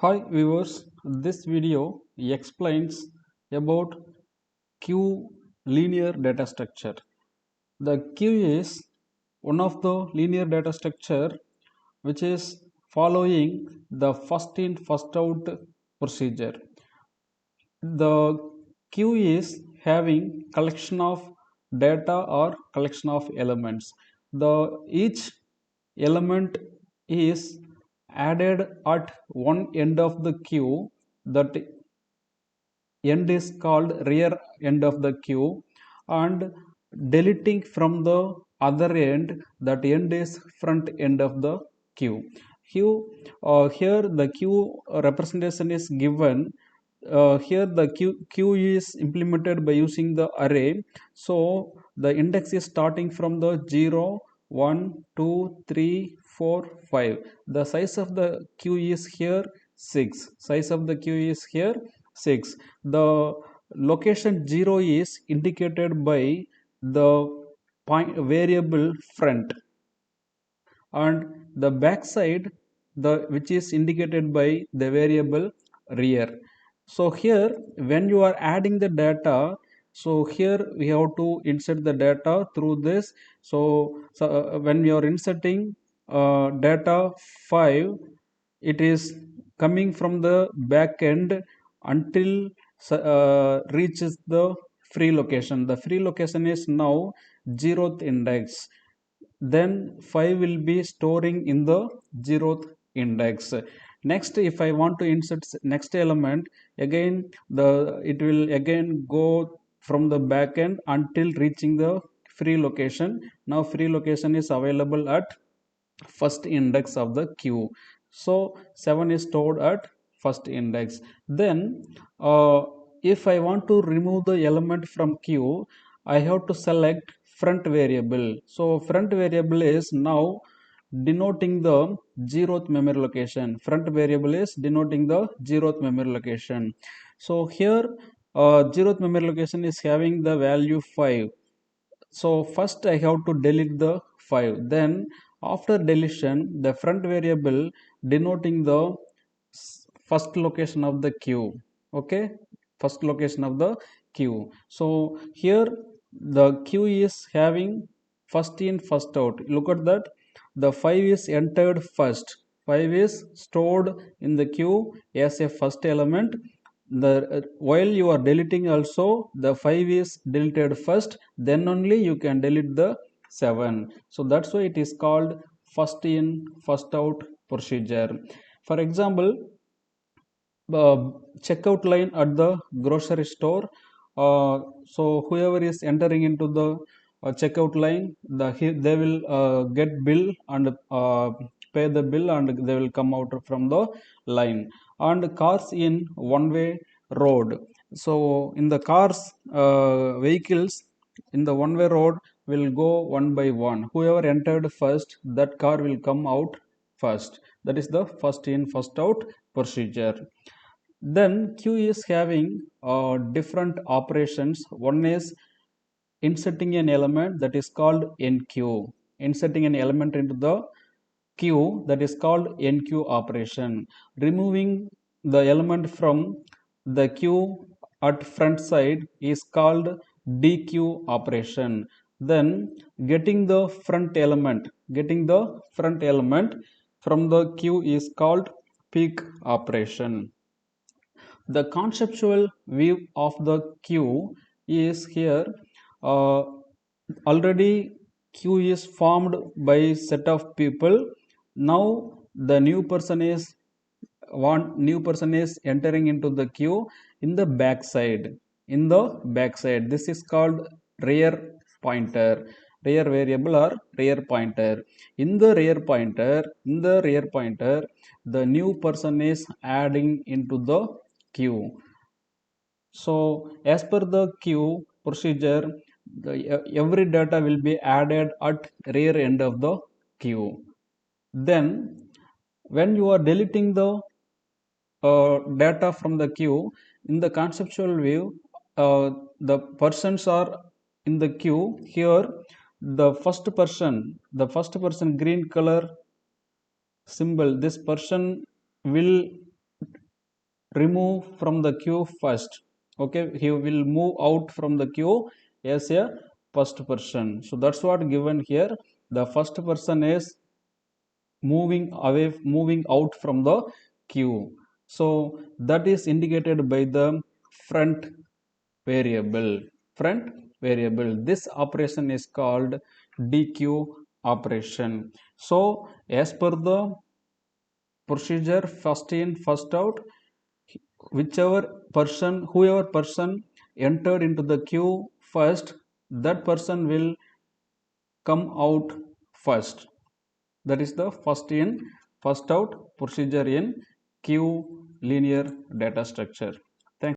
Hi viewers, this video explains about queue linear data structure. The queue is one of the linear data structure which is following the first in first out procedure. The queue is having collection of data or collection of elements. The each element is added at one end of the queue. That end is called rear end of the queue, and deleting from the other end, that end is front end of the queue. Here the queue representation is given. Here the queue is implemented by using the array. So the index is starting from the 0 1 2 3 4 5. The size of the queue is here 6. Size of the queue is here 6. The location 0 is indicated by the point variable front, and the backside, the which is indicated by the variable rear. So here when you are adding the data, so here we have to insert the data through this. So when you are inserting data 5, it is coming from the back end until reaches the free location. The free location is now 0th index. Then 5 will be storing in the 0th index. Next, if I want to insert next element, again the it will again go from the back end until reaching the free location. Now free location is available at first index of the queue. So 7 is stored at first index. Then if I want to remove the element from queue, I have to select front variable. So front variable is now denoting the 0th memory location. Front variable is denoting the 0th memory location. So here 0th memory location is having the value 5. So first I have to delete the 5. Then after deletion, the front variable denoting the first location of the queue. Okay, first location of the queue. So here the queue is having first in first out. Look at that, the 5 is entered first. 5 is stored in the queue as a first element. The while you are deleting also, the 5 is deleted first, then only you can delete the 7. So that's why it is called first in first out procedure. For example, uh, checkout line at the grocery store. So whoever is entering into the checkout line, they will get bill and pay the bill, and they will come out from the line. And cars in one way road. So in the cars, vehicles in the one way road will go one by one. Whoever entered first, that car will come out first. That is the first in first out procedure. Then queue is having different operations. One is inserting an element, that is called enqueue. Inserting an element into the queue, that is called enqueue operation. Removing the element from the queue at front side is called dequeue operation. Then getting the front element from the queue is called peek operation. The conceptual view of the queue is here. uh, Already queue is formed by set of people. Now the new person is entering into the queue in the backside. This is called rear pointer, rear variable or rear pointer. In the rear pointer, the new person is adding into the queue. So as per the queue procedure, every data will be added at rear end of the queue. Then when you are deleting the data from the queue, in the conceptual view, the persons are in the queue. Here the first person green color symbol, this person will remove from the queue first. Okay, he will move out from the queue as a first person. So that's what given here. The first person is moving out from the queue. So that is indicated by the front variable. Front variable. This operation is called dequeue operation. So as per the procedure, first in first out, whoever person entered into the queue first, that person will come out first. That is the first in first out procedure in queue linear data structure.